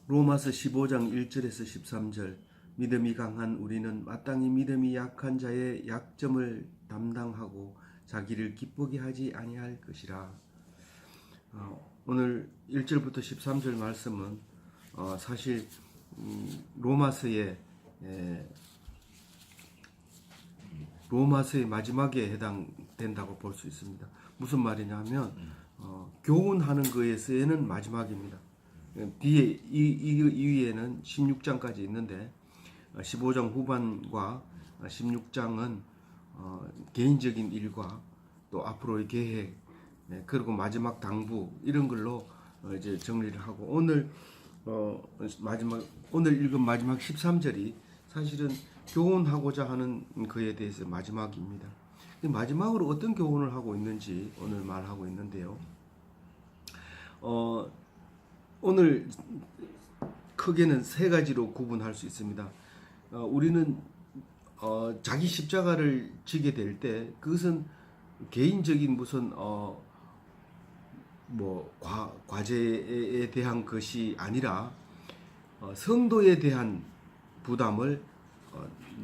로마서 15장 1절에서 13절. 믿음이 강한 우리는 마땅히 믿음이 약한 자의 약점을 담당하고 자기를 기쁘게 하지 아니할 것이라. 오늘 1절부터 13절 말씀은 사실 로마서의 마지막에 해당된다고 볼 수 있습니다. 무슨 말이냐면 교훈하는 것에서는 마지막입니다. 뒤에 이 위에는 16장까지 있는데 15장 후반과 16장은 개인적인 일과 또 앞으로의 계획, 그리고 마지막 당부 이런 걸로 이제 정리를 하고 오늘 읽은 마지막 13절이 사실은 교훈하고자 하는 그에 대해서 마지막입니다. 마지막으로 어떤 교훈을 하고 있는지 오늘 말하고 있는데요. 오늘 크게는 세 가지로 구분할 수 있습니다. 우리는 자기 십자가를 지게 될 때 그것은 개인적인 무슨 과제에 대한 것이 아니라 성도에 대한 부담을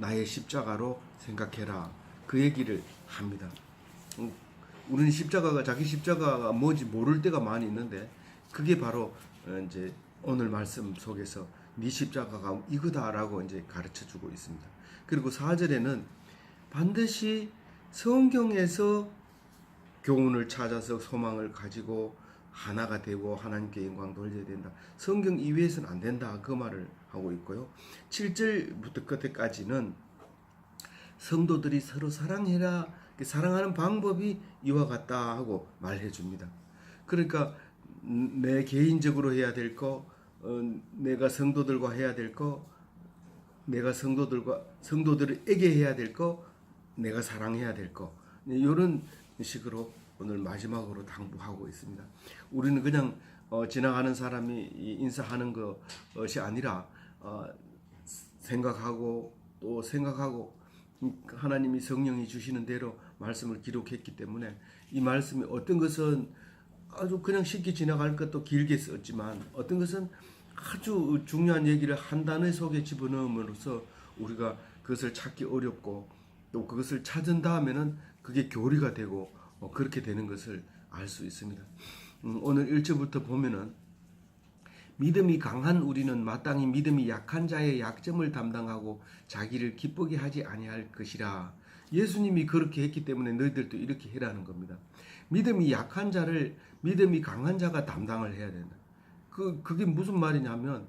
나의 십자가로 생각해라, 그 얘기를 합니다. 우리는 자기 십자가가 뭔지 모를 때가 많이 있는데 그게 바로 이제 오늘 말씀 속에서 네 십자가가 이거다라고 이제 가르쳐 주고 있습니다. 그리고 4절에는 반드시 성경에서 교훈을 찾아서 소망을 가지고 하나가 되고 하나님께 영광 돌려야 된다. 성경 이외에서는 안 된다. 그 말을 하고 있고요. 7절부터 끝에까지는 성도들이 서로 사랑해라. 사랑하는 방법이 이와 같다 하고 말해 줍니다. 그러니까 내 개인적으로 해야 될 거, 내가 성도들과 해야 될 거, 내가 성도들에게 해야 될 거, 내가 사랑해야 될 거, 이런 식으로 오늘 마지막으로 당부하고 있습니다. 우리는 그냥 지나가는 사람이 인사하는 것이 아니라 생각하고 하나님이 성령이 주시는 대로 말씀을 기록했기 때문에 이 말씀이 어떤 것은 아주 그냥 쉽게 지나갈 것도 길게 썼지만 어떤 것은 아주 중요한 얘기를 한 단어 속에 집어넣음으로써 우리가 그것을 찾기 어렵고 또 그것을 찾은 다음에는 그게 교리가 되고 그렇게 되는 것을 알 수 있습니다. 오늘 1절부터 보면은 믿음이 강한 우리는 마땅히 믿음이 약한 자의 약점을 담당하고 자기를 기쁘게 하지 아니할 것이라. 예수님이 그렇게 했기 때문에 너희들도 이렇게 해라는 겁니다. 믿음이 약한 자를 믿음이 강한 자가 담당을 해야 된다. 그게 무슨 말이냐면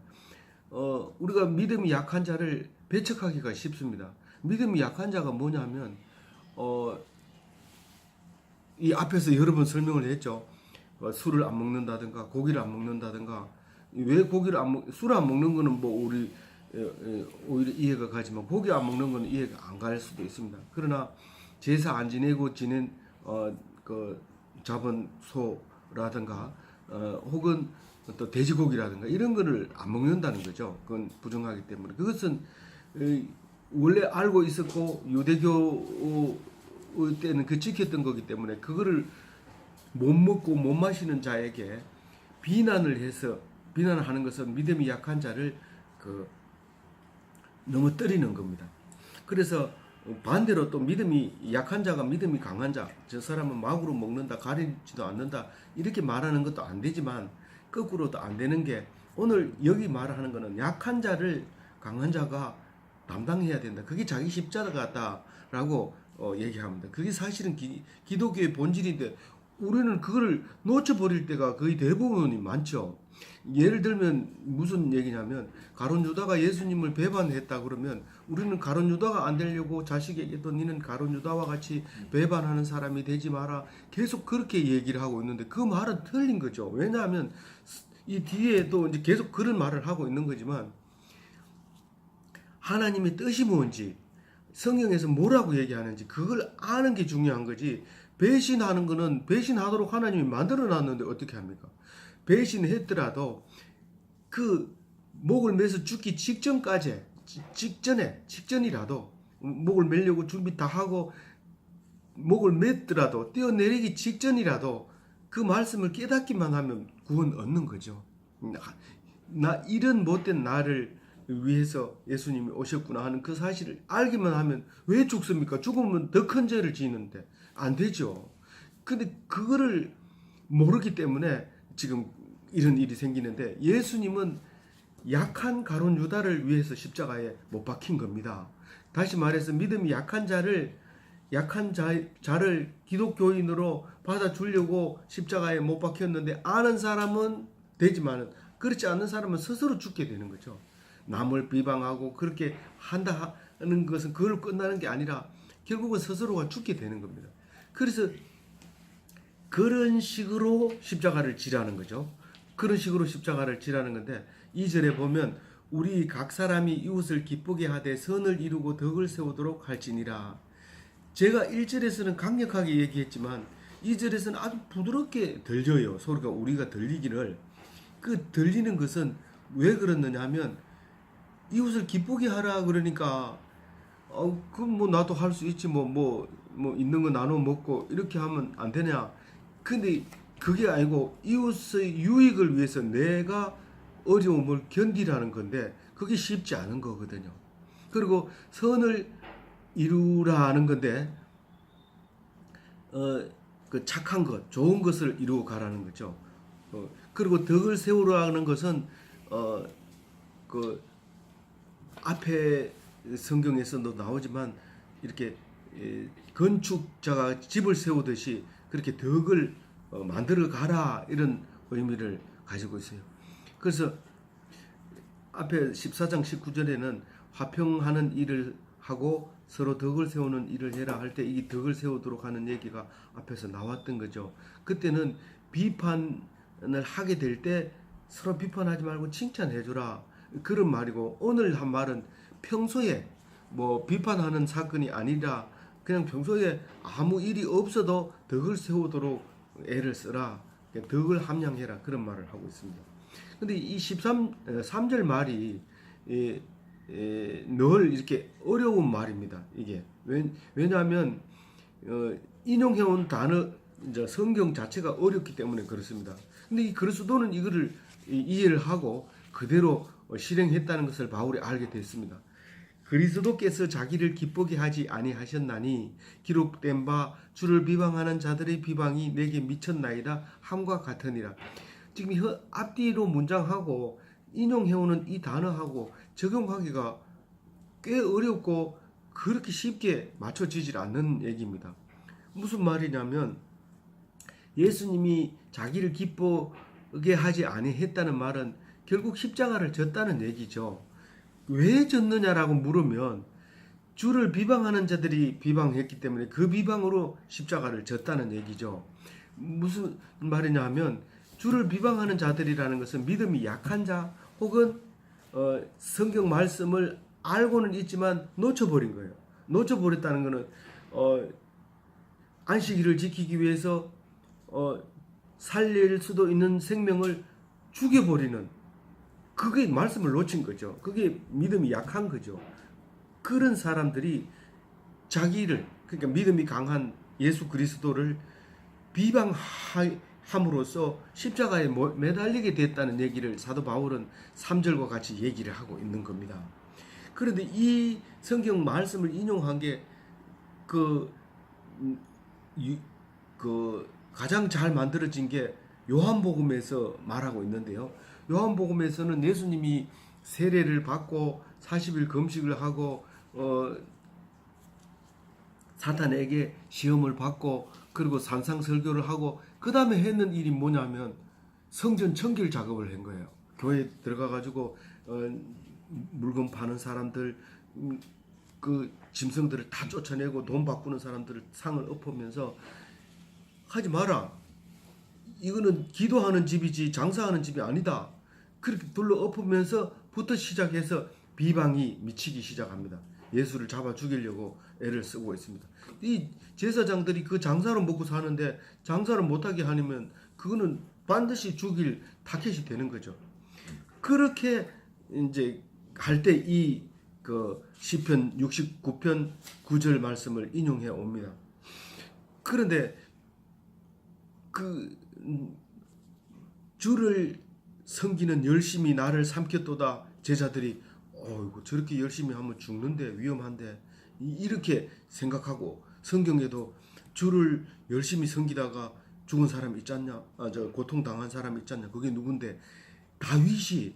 우리가 믿음이 약한 자를 배척하기가 쉽습니다. 믿음이 약한 자가 뭐냐면 이 앞에서 여러 번 설명을 했죠. 술을 안 먹는다든가 고기를 안 먹는다든가. 왜 술을 안 먹는 거는 우리 오히려 이해가 가지만 고기 안 먹는 거는 이해가 안 갈 수도 있습니다. 그러나 제사 안 지내고 잡은 소라든가 혹은 또 돼지고기라든가 이런 거를 안 먹는다는 거죠. 그건 부정하기 때문에. 그것은 원래 알고 있었고 유대교 때는 지켰던 거기 때문에 그거를 못 먹고 못 마시는 자에게 비난하는 것은 믿음이 약한 자를 넘어뜨리는 겁니다. 그래서 반대로 또 믿음이 약한 자가 믿음이 강한 자, 저 사람은 막으로 먹는다, 가리지도 않는다 이렇게 말하는 것도 안 되지만 거꾸로도 안 되는 게 오늘 여기 말하는 거는 약한 자를 강한 자가 담당해야 된다. 그게 자기 십자가다라고 얘기합니다. 그게 사실은 기독교의 본질인데 우리는 그걸 놓쳐버릴 때가 거의 대부분이 많죠. 예를 들면 무슨 얘기냐면 가룟 유다가 예수님을 배반했다 그러면 우리는 가룟 유다가 안 되려고 자식에게도 니는 가룟 유다와 같이 배반하는 사람이 되지 마라 계속 그렇게 얘기를 하고 있는데 그 말은 틀린 거죠. 왜냐하면 이 뒤에도 이제 계속 그런 말을 하고 있는 거지만 하나님의 뜻이 뭔지 성경에서 뭐라고 얘기하는지 그걸 아는 게 중요한 거지. 배신하는 거는 배신하도록 하나님이 만들어 놨는데 어떻게 합니까? 배신했더라도 그 목을 매서 죽기 직전이라도 목을 매려고 준비 다 하고 목을 맸더라도 뛰어내리기 직전이라도 그 말씀을 깨닫기만 하면 구원 얻는 거죠. 나 이런 못된 나를 위해서 예수님이 오셨구나 하는 그 사실을 알기만 하면 왜 죽습니까? 죽으면 더 큰 죄를 지는데 안 되죠. 근데 그거를 모르기 때문에 지금 이런 일이 생기는데, 예수님은 약한 가룟 유다를 위해서 십자가에 못 박힌 겁니다. 다시 말해서 믿음이 약한 자를 기독교인으로 받아주려고 십자가에 못 박혔는데, 아는 사람은 되지만은 그렇지 않은 사람은 스스로 죽게 되는 거죠. 남을 비방하고 그렇게 한다는 것은 그걸로 끝나는 게 아니라 결국은 스스로가 죽게 되는 겁니다. 그래서 그런 식으로 십자가를 지라는 거죠. 그런 식으로 십자가를 지라는 건데, 2절에 보면 우리 각 사람이 이웃을 기쁘게 하되 선을 이루고 덕을 세우도록 할지니라. 제가 1절에서는 강력하게 얘기했지만 2절에서는 아주 부드럽게 들려요. 소리가 우리가 들리기를. 그 들리는 것은 왜 그렇느냐 하면, 이웃을 기쁘게 하라 그러니까 그럼 뭐 나도 할 수 있지, 뭐 있는 거 나눠 먹고 이렇게 하면 안 되냐. 근데 그게 아니고 이웃의 유익을 위해서 내가 어려움을 견디라는 건데, 그게 쉽지 않은 거거든요. 그리고 선을 이루라는 건데, 그 착한 것, 좋은 것을 이루어 가라는 거죠. 그리고 덕을 세우라는 것은 그 앞에 성경에서도 나오지만 이렇게 건축자가 집을 세우듯이 그렇게 덕을 만들어 가라, 이런 의미를 가지고 있어요. 그래서 앞에 14장 19절에는 화평하는 일을 하고 서로 덕을 세우는 일을 해라 할 때, 이 덕을 세우도록 하는 얘기가 앞에서 나왔던 거죠. 그때는 비판을 하게 될 때 서로 비판하지 말고 칭찬해 주라, 그런 말이고, 오늘 한 말은 평소에 뭐 비판하는 사건이 아니라 그냥 평소에 아무 일이 없어도 덕을 세우도록 애를 써라, 덕을 함양해라, 그런 말을 하고 있습니다. 근데 이 3절 말이 늘 이렇게 어려운 말입니다. 이게 왜냐하면 인용해온 단어, 이제 성경 자체가 어렵기 때문에 그렇습니다. 근데 이 그리스도는 이거를 이해를 하고 그대로 실행했다는 것을 바울이 알게 됐습니다. 그리스도께서 자기를 기쁘게 하지 아니하셨나니 기록된 바 주를 비방하는 자들의 비방이 내게 미쳤나이다 함과 같으니라. 지금 앞뒤로 문장하고 인용해오는 이 단어하고 적용하기가 꽤 어렵고 그렇게 쉽게 맞춰지질 않는 얘기입니다. 무슨 말이냐면, 예수님이 자기를 기쁘게 하지 아니했다는 말은 결국 십자가를 졌다는 얘기죠. 왜 졌느냐라고 물으면, 주를 비방하는 자들이 비방했기 때문에 그 비방으로 십자가를 졌다는 얘기죠. 무슨 말이냐 하면, 주를 비방하는 자들이라는 것은 믿음이 약한 자, 혹은 성경 말씀을 알고는 있지만 놓쳐버린 거예요. 놓쳐버렸다는 것은 안식일을 지키기 위해서 살릴 수도 있는 생명을 죽여버리는, 그게 말씀을 놓친 거죠. 그게 믿음이 약한 거죠. 그런 사람들이 자기를, 그러니까 믿음이 강한 예수 그리스도를 비방함으로써 십자가에 매달리게 됐다는 얘기를 사도 바울은 3절과 같이 얘기를 하고 있는 겁니다. 그런데 이 성경 말씀을 인용한 게 가장 잘 만들어진 게 요한복음에서 말하고 있는데요. 요한복음에서는 예수님이 세례를 받고 40일 금식을 하고 사탄에게 시험을 받고 그리고 산상설교를 하고 그 다음에 했는 일이 뭐냐면 성전 청결 작업을 한 거예요. 교회에 들어가가지고 물건 파는 사람들, 그 짐승들을 다 쫓아내고 돈 바꾸는 사람들을 상을 엎으면서, 하지 마라, 이거는 기도하는 집이지 장사하는 집이 아니다, 그렇게 둘러 엎으면서부터 시작해서 비방이 미치기 시작합니다. 예수를 잡아 죽이려고 애를 쓰고 있습니다. 이 제사장들이 그 장사로 먹고 사는데 장사를 못하게 하면 그거는 반드시 죽일 타겟이 되는 거죠. 그렇게 이제 할 때 이 시편 69편 9절 말씀을 인용해 옵니다. 그런데 주를 성기는 열심히 나를 삼켰도다. 제자들이 어이구 저렇게 열심히 하면 죽는데 위험한데 이렇게 생각하고 성경에도 주를 열심히 섬기다가 죽은 사람 있지 않냐? 저 고통당한 사람 있지 않냐? 그게 누군데? 다윗이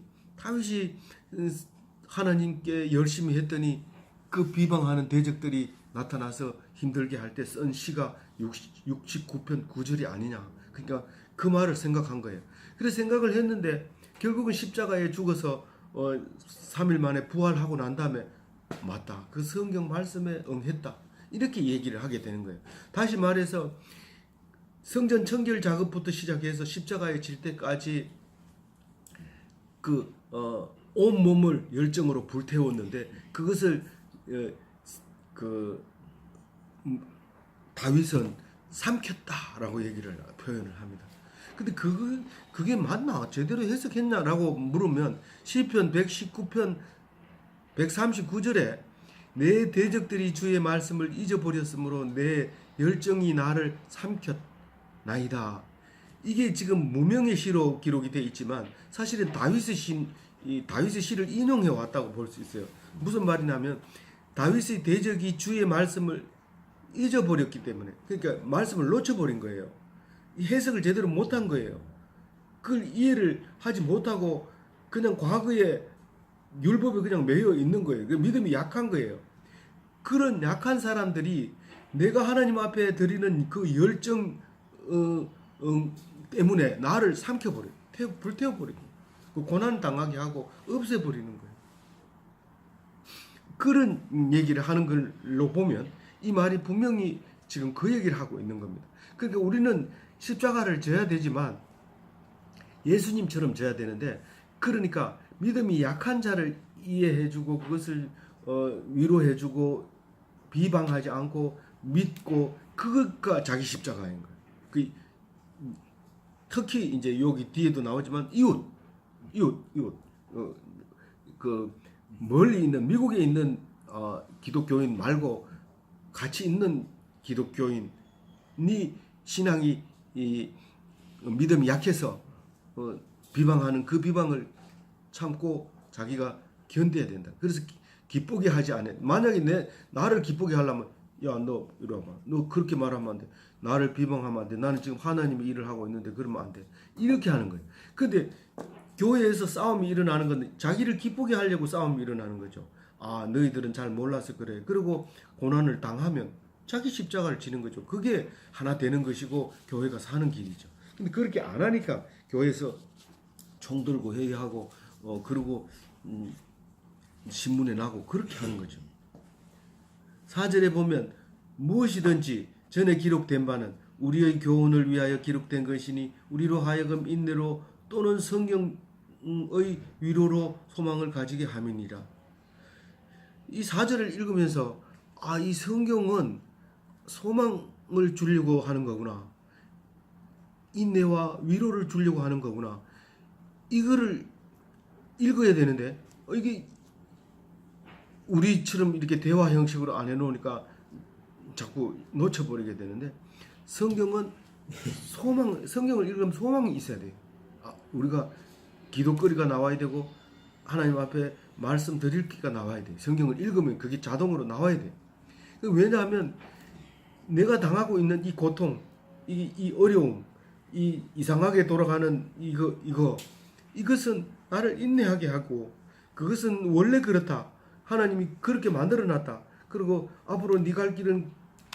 하나님께 열심히 했더니 그 비방하는 대적들이 나타나서 힘들게 할 때 쓴 시가 69편 9절이 아니냐. 그러니까 그 말을 생각한 거예요. 그래서 생각을 했는데 결국은 십자가에 죽어서 3일 만에 부활하고 난 다음에 맞다. 그 성경 말씀에 응했다. 이렇게 얘기를 하게 되는 거예요. 다시 말해서 성전 청결 작업부터 시작해서 십자가에 질 때까지 온 몸을 열정으로 불태웠는데 그것을 다윗은 삼켰다라고 얘기를 표현을 합니다. 근데 그게 맞나? 제대로 해석했냐라고 물으면 시편 119편 139절에 내 대적들이 주의 말씀을 잊어버렸으므로 내 열정이 나를 삼켰나이다. 이게 지금 무명의 시로 기록이 되어 있지만 사실은 다윗의 시를 인용해 왔다고 볼 수 있어요. 무슨 말이냐면 다윗의 대적이 주의 말씀을 잊어버렸기 때문에, 그러니까 말씀을 놓쳐버린 거예요. 해석을 제대로 못한 거예요. 그걸 이해를 하지 못하고 그냥 과거에 율법에 그냥 매여 있는 거예요. 그 믿음이 약한 거예요. 그런 약한 사람들이 내가 하나님 앞에 드리는 그 열정 때문에 나를 삼켜버려요. 불태워버리고 그 고난 당하게 하고 없애버리는 거예요. 그런 얘기를 하는 걸로 보면 이 말이 분명히 지금 그 얘기를 하고 있는 겁니다. 그러니까 우리는 십자가를 져야 되지만 예수님처럼 져야 되는데, 그러니까 믿음이 약한 자를 이해해주고 그것을 위로해주고 비방하지 않고 믿고, 그것가 자기 십자가인 거예요. 특히 이제 여기 뒤에도 나오지만 이웃, 그 멀리 있는 미국에 있는 기독교인 말고 같이 있는 기독교인이 신앙이 믿음이 약해서 비방하는 그 비방을 참고 자기가 견뎌야 된다. 그래서 기쁘게 하지 않아. 만약에 나를 기쁘게 하려면, 야, 너 이리 와봐. 너 그렇게 말하면 안 돼. 나를 비방하면 안 돼. 나는 지금 하나님의 일을 하고 있는데 그러면 안 돼. 이렇게 하는 거예요. 근데 교회에서 싸움이 일어나는 건 자기를 기쁘게 하려고 싸움이 일어나는 거죠. 아, 너희들은 잘 몰라서 그래. 그리고 고난을 당하면 자기 십자가를 지는 거죠. 그게 하나 되는 것이고 교회가 사는 길이죠. 근데 그렇게 안 하니까 교회에서 총 들고 회의하고 그리고 신문에 나고 그렇게 하는 거죠. 4절에 보면 무엇이든지 전에 기록된 바는 우리의 교훈을 위하여 기록된 것이니 우리로 하여금 인내로 또는 성경의 위로로 소망을 가지게 함이니라. 이 4절을 읽으면서 이 성경은 소망을 주려고 하는 거구나. 인내와 위로를 주려고 하는 거구나. 이거를 읽어야 되는데 이게 우리처럼 이렇게 대화 형식으로 안 해놓으니까 자꾸 놓쳐버리게 되는데, 성경은 성경을 읽으면 소망이 있어야 돼요. 우리가 기도거리가 나와야 되고 하나님 앞에 말씀 드릴 기가 나와야 돼요. 성경을 읽으면 그게 자동으로 나와야 돼요. 왜냐하면 내가 당하고 있는 이 고통, 이 어려움, 이 이상하게 돌아가는 이것은 나를 인내하게 하고, 그것은 원래 그렇다. 하나님이 그렇게 만들어놨다. 그리고 앞으로 네 갈 길은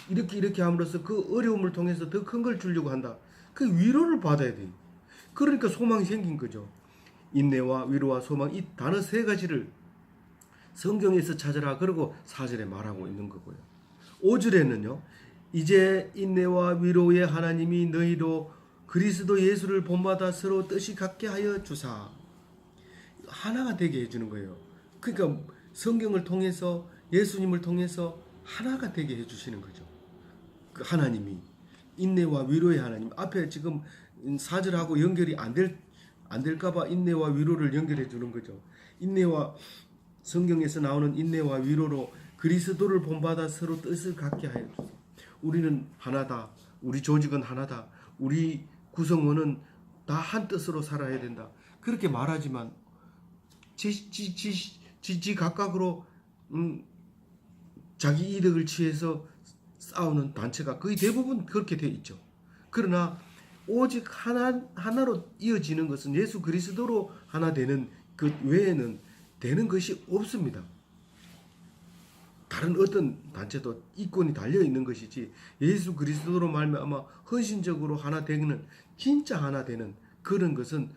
이렇게 함으로써 그 어려움을 통해서 더 큰 걸 주려고 한다. 그 위로를 받아야 돼요. 그러니까 소망이 생긴 거죠. 인내와 위로와 소망, 이 단어 세 가지를 성경에서 찾아라. 그리고 4절에 말하고 있는 거고요. 5절에는요. 이제 인내와 위로의 하나님이 너희로 그리스도 예수를 본받아 서로 뜻이 같게 하여 주사. 하나가 되게 해주는 거예요. 그러니까 성경을 통해서 예수님을 통해서 하나가 되게 해주시는 거죠. 그 하나님이 인내와 위로의 하나님. 앞에 지금 4절하고 연결이 안 될까봐 인내와 위로를 연결해 주는 거죠. 인내와 성경에서 나오는 인내와 위로로 그리스도를 본받아 서로 뜻을 갖게 하여 주세요. 우리는 하나다. 우리 조직은 하나다. 우리 구성원은 다 한 뜻으로 살아야 된다. 그렇게 말하지만 지 각각으로 자기 이득을 취해서 싸우는 단체가 거의 대부분 그렇게 돼 있죠. 그러나 오직 하나로 이어지는 것은 예수 그리스도로 하나 되는 그 외에는 되는 것이 없습니다. 다른 어떤 단체도 이권이 달려 있는 것이지 예수 그리스도로 말미암아 헌신적으로 하나 되는 진짜 하나 되는 그런 것은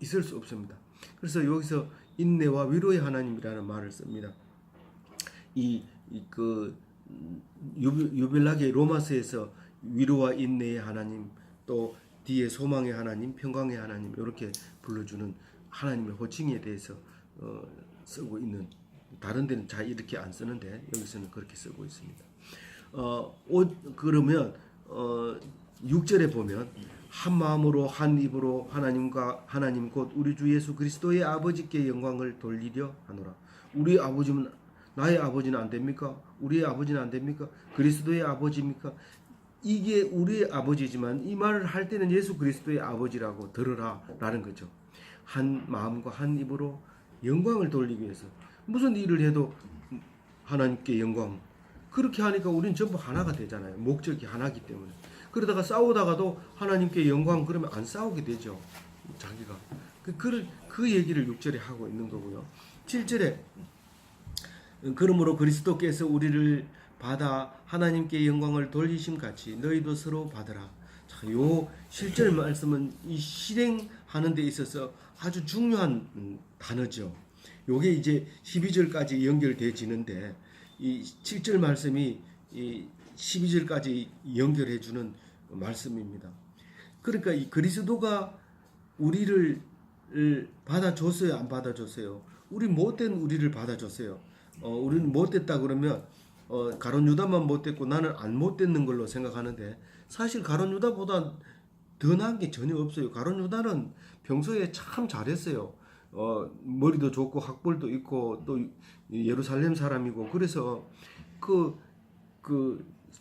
있을 수 없습니다. 그래서 여기서 인내와 위로의 하나님이라는 말을 씁니다. 유별나게 로마서에서 위로와 인내의 하나님, 또 뒤에 소망의 하나님, 평강의 하나님 이렇게 불러주는 하나님의 호칭에 대해서 쓰고 있는, 다른 데는 잘 이렇게 안 쓰는데 여기서는 그렇게 쓰고 있습니다. 그러면 6절에 보면 한 마음으로 한 입으로 하나님 곧 우리 주 예수 그리스도의 아버지께 영광을 돌리려 하노라. 우리 아버지는 나의 아버지는 안 됩니까? 우리의 아버지는 안 됩니까? 그리스도의 아버지입니까? 이게 우리의 아버지지만 이 말을 할 때는 예수 그리스도의 아버지라고 들으라 라는 거죠. 한 마음과 한 입으로 영광을 돌리기 위해서 무슨 일을 해도 하나님께 영광, 그렇게 하니까 우리는 전부 하나가 되잖아요. 목적이 하나이기 때문에. 그러다가 싸우다가도 하나님께 영광 그러면 안 싸우게 되죠. 자기가 그 얘기를 6절에 하고 있는 거고요. 7절에 그러므로 그리스도께서 우리를 받아 하나님께 영광을 돌리심 같이 너희도 서로 받으라. 자, 요 실절 말씀은 이 실행하는 데 있어서 아주 중요한 단어죠. 요게 이제 12절까지 연결되지는데 이 7절 말씀이 이 12절까지 연결해 주는 말씀입니다. 그러니까 이 그리스도가 우리를 받아줬어요, 안 받아줬어요? 우리 못된 우리를 받아줬어요. 우리는 못됐다 그러면 가룟 유다만 못됐고 나는 안 못됐는 걸로 생각하는데 사실 가룟 유다보다 더 나은 게 전혀 없어요. 가룟 유다는 평소에 참 잘했어요. 머리도 좋고 학벌도 있고 또 예루살렘 사람이고 그래서 그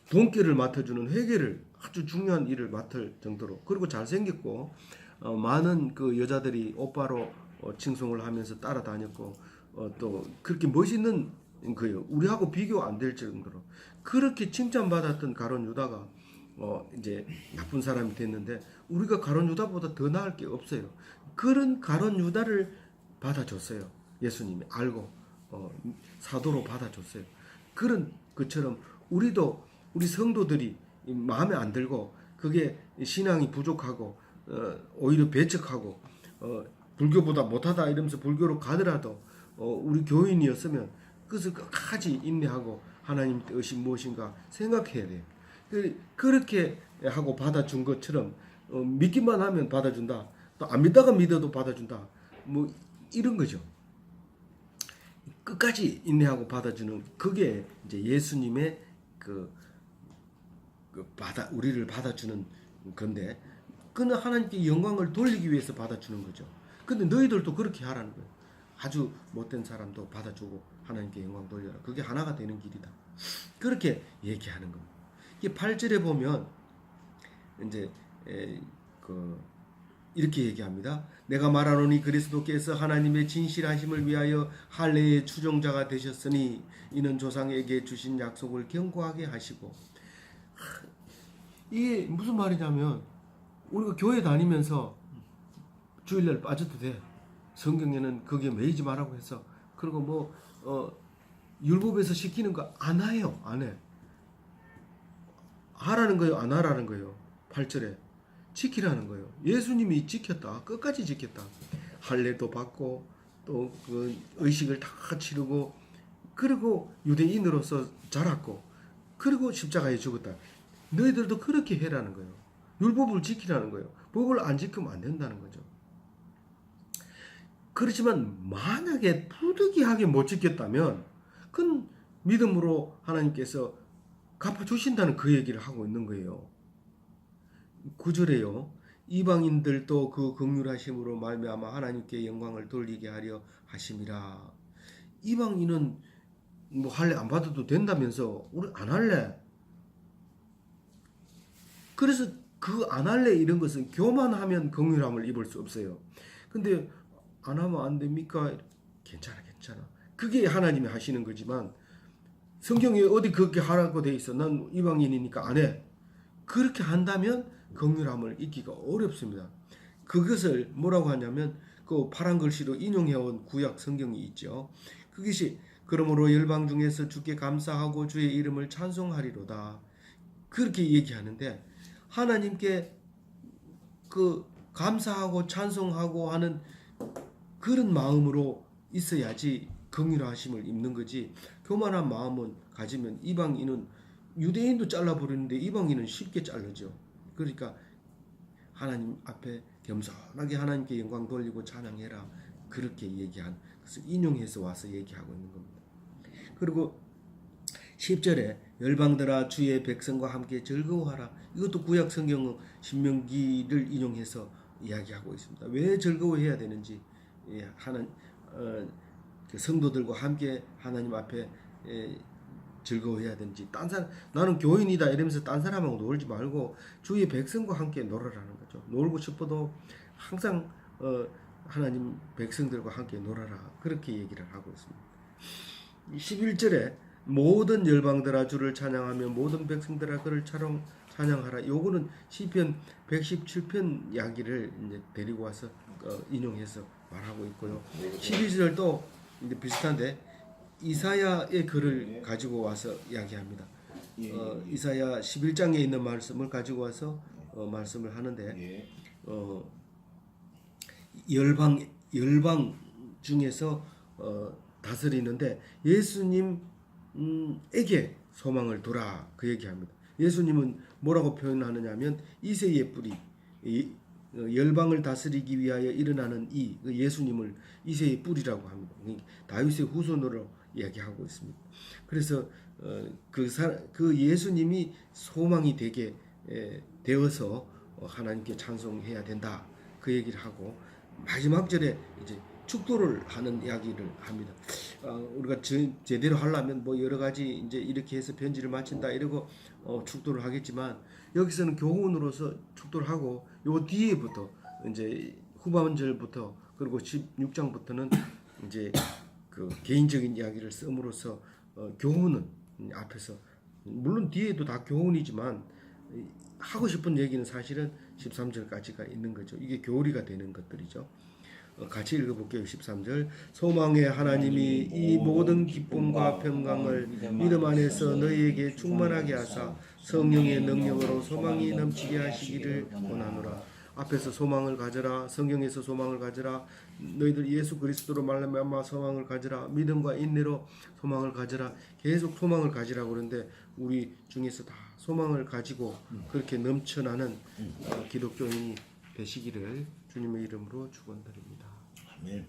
돈기를 맡아주는 회계를 아주 중요한 일을 맡을 정도로, 그리고 잘생겼고 많은 그 여자들이 오빠로 칭송을 하면서 따라다녔고 또 그렇게 멋있는 거예요. 우리하고 비교 안 될 정도로 그렇게 칭찬받았던 가룟 유다가 이제 나쁜 사람이 됐는데 우리가 가룟 유다보다 더 나을 게 없어요. 그런 가룟 유다를 받아줬어요. 예수님이 알고 사도로 받아줬어요. 그런 것처럼 우리도 우리 성도들이 마음에 안 들고 그게 신앙이 부족하고 오히려 배척하고 불교보다 못하다 이러면서 불교로 가더라도 우리 교인이었으면 그것을 끝까지 인내하고 하나님 뜻이 무엇인가 생각해야 돼요. 그렇게 하고 받아준 것처럼 믿기만 하면 받아준다. 또 안 믿다가 믿어도 받아준다. 뭐 이런 거죠. 끝까지 인내하고 받아주는 그게 이제 예수님의 우리를 받아주는 건데, 그는 하나님께 영광을 돌리기 위해서 받아주는 거죠. 근데 너희들도 그렇게 하라는 거예요. 아주 못된 사람도 받아주고 하나님께 영광 돌려라. 그게 하나가 되는 길이다. 그렇게 얘기하는 겁니다. 이게 8절에 보면 이제 이렇게 얘기합니다. 내가 말하노니 그리스도께서 하나님의 진실하심을 위하여 할례의 추종자가 되셨으니 이는 조상에게 주신 약속을 견고하게 하시고. 이게 무슨 말이냐면 우리가 교회 다니면서 주일날 빠져도 돼. 성경에는 거기에 매이지 말라고 해서 그리고 율법에서 시키는 거 안 해요. 안 해. 하라는 거예요, 안 하라는 거예요. 8절에 지키라는 거예요. 예수님이 지켰다. 끝까지 지켰다. 할례도 받고 또 그 의식을 다 치르고 그리고 유대인으로서 자랐고 그리고 십자가에 죽었다. 너희들도 그렇게 해라는 거예요. 율법을 지키라는 거예요. 법을 안 지키면 안 된다는 거죠. 그렇지만 만약에 부득이하게 못 지켰다면 그건 믿음으로 하나님께서 갚아주신다는 그 얘기를 하고 있는 거예요. 9절에요. 이방인들도 그 긍휼하심으로 말미암아 하나님께 영광을 돌리게 하려 하심이라. 이방인은 할례 안 받아도 된다면서 우리 안 할래. 그래서 그 안 할래 이런 것은 교만하면 긍휼함을 입을 수 없어요. 근데 안 하면 안 됩니까? 괜찮아. 그게 하나님이 하시는 거지만 성경에 어디 그렇게 하라고 돼 있어. 난 이방인이니까 안 해. 그렇게 한다면 긍휼함을 잊기가 어렵습니다. 그것을 뭐라고 하냐면 그 파란 글씨로 인용해온 구약 성경이 있죠. 그것이 그러므로 열방 중에서 주께 감사하고 주의 이름을 찬송하리로다. 그렇게 얘기하는데 하나님께 그 감사하고 찬송하고 하는 그런 마음으로 있어야지 긍휼하심을 입는 거지. 교만한 마음은 가지면 이방인은 유대인도 잘라버리는데 이방인은 쉽게 자르죠. 그러니까 하나님 앞에 겸손하게 하나님께 영광 돌리고 찬양해라. 그렇게 얘기한 그래서 인용해서 와서 얘기하고 있는 겁니다. 그리고 10절에 열방들아 주의 백성과 함께 즐거워하라. 이것도 구약 성경 신명기를 인용해서 이야기하고 있습니다. 왜 즐거워해야 되는지 그 성도들과 함께 하나님 앞에 즐거워해야 되는지 딴 사람 나는 교인이다 이러면서 딴 사람하고 놀지 말고 주의 백성과 함께 놀아라는 거죠. 놀고 싶어도 항상 하나님 백성들과 함께 놀아라 그렇게 얘기를 하고 있습니다. 11절에 모든 열방들아 주를 찬양하며 모든 백성들아 그를 찬양하라. 요거는 시편 117편 이야기를 이제 데리고 와서 인용해서 말하고 있고요. 12절도 이제 비슷한데 이사야의 글을 가지고 와서 이야기합니다. 이사야 11장에 있는 말씀을 가지고 와서 말씀을 하는데 열방 중에서 다스리는데 예수님에게 소망을 두라 그 얘기합니다. 예수님은 뭐라고 표현하느냐면 이새의 뿌리 열방을 다스리기 위하여 일어나는 이 예수님을 이새의 뿌리라고 합니다. 다윗의 후손으로 이야기하고 있습니다. 그래서 그 예수님이 소망이 되게 되어서 하나님께 찬송해야 된다 그 얘기를 하고 마지막 절에 이제 축도를 하는 이야기를 합니다. 우리가 제대로 하려면 뭐 여러 가지 이제 이렇게 해서 편지를 마친다 이러고 축도를 하겠지만 여기서는 교훈으로서 축도를 하고 요 뒤에부터 이제 후반절부터 그리고 16장부터는 이제 그 개인적인 이야기를 씀으로써 교훈은 앞에서 물론 뒤에도 다 교훈이지만 하고 싶은 얘기는 사실은 13절까지가 있는 거죠. 이게 교리가 되는 것들이죠. 같이 읽어볼게요. 13절 소망의 하나님이 이 모든 기쁨과 평강을 믿음 안에서 너희에게 충만하게 하사 성령의 능력으로 소망이 넘치게 하시기를 원하노라. 앞에서 소망을 가져라. 성경에서 소망을 가져라. 너희들 예수 그리스도로 말미암아 소망을 가져라. 믿음과 인내로 소망을 가져라. 계속 소망을 가지라고 그러는데 우리 중에서 다 소망을 가지고 그렇게 넘쳐나는 기독교인이 되시기를 주님의 이름으로 축원드립니다. 아멘.